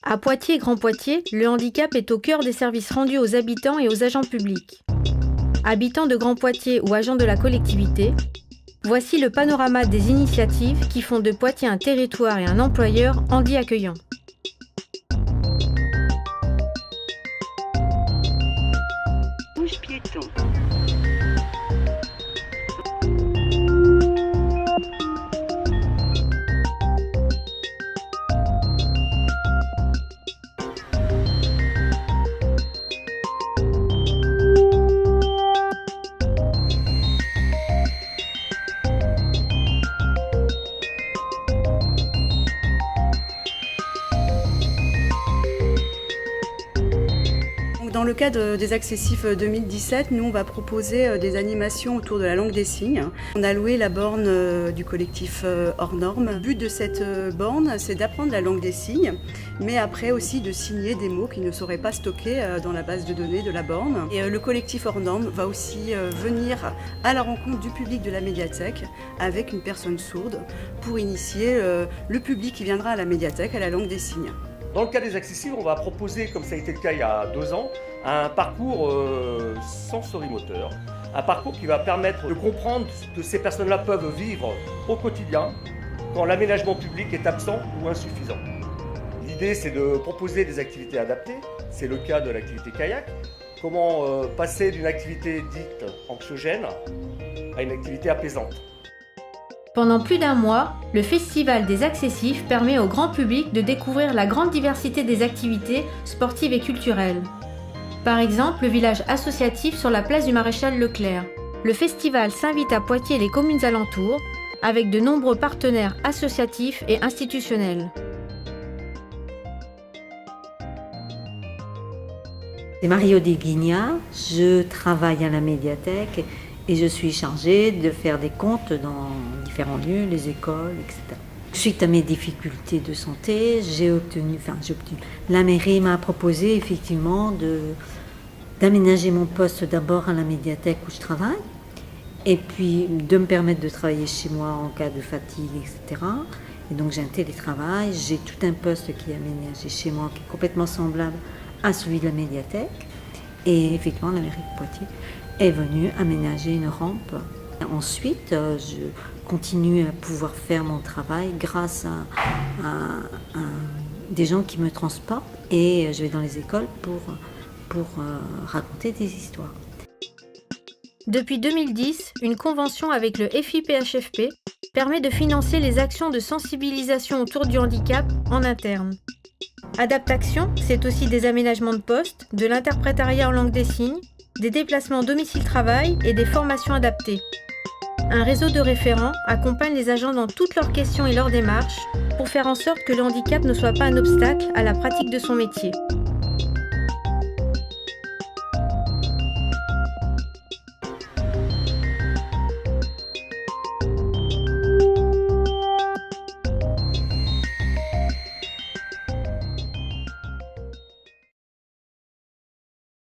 À Poitiers, Grand Poitiers, le handicap est au cœur des services rendus aux habitants et aux agents publics. Habitants de Grand Poitiers ou agents de la collectivité, voici le panorama des initiatives qui font de Poitiers un territoire et un employeur handi accueillant. Rouge piéton. Dans le cadre des Accessifs 2017, nous on va proposer des animations autour de la langue des signes. On a loué la borne du collectif Hors Normes. Le but de cette borne, c'est d'apprendre la langue des signes, mais après aussi de signer des mots qui ne seraient pas stockés dans la base de données de la borne. Et le collectif Hors Normes va aussi venir à la rencontre du public de la médiathèque avec une personne sourde pour initier le public qui viendra à la médiathèque à la langue des signes. Dans le cas des accessibles, on va proposer, comme ça a été le cas il y a 2 ans, un parcours sensorimoteur. Un parcours qui va permettre de comprendre ce que ces personnes-là peuvent vivre au quotidien quand l'aménagement public est absent ou insuffisant. L'idée, c'est de proposer des activités adaptées. C'est le cas de l'activité kayak. Comment passer d'une activité dite anxiogène à une activité apaisante. Pendant plus d'1 mois, le Festival des Accessifs permet au grand public de découvrir la grande diversité des activités sportives et culturelles. Par exemple, le village associatif sur la place du Maréchal Leclerc. Le festival s'invite à Poitiers et les communes alentours, avec de nombreux partenaires associatifs et institutionnels. C'est Mario Deguigna, je travaille à la médiathèque et je suis chargée de faire des comptes dans différents lieux, les écoles, etc. Suite à mes difficultés de santé, la mairie m'a proposé effectivement d'aménager mon poste d'abord à la médiathèque où je travaille, et puis de me permettre de travailler chez moi en cas de fatigue, etc. Et donc j'ai un télétravail, j'ai tout un poste qui est aménagé chez moi, qui est complètement semblable à celui de la médiathèque. Et effectivement, la mairie de Poitiers est venue aménager une rampe. Ensuite, je continue à pouvoir faire mon travail grâce à des gens qui me transportent et je vais dans les écoles pour raconter des histoires. Depuis 2010, une convention avec le FIPHFP permet de financer les actions de sensibilisation autour du handicap en interne. Adaptation, c'est aussi des aménagements de poste, de l'interprétariat en langue des signes, des déplacements domicile-travail et des formations adaptées. Un réseau de référents accompagne les agents dans toutes leurs questions et leurs démarches pour faire en sorte que le handicap ne soit pas un obstacle à la pratique de son métier.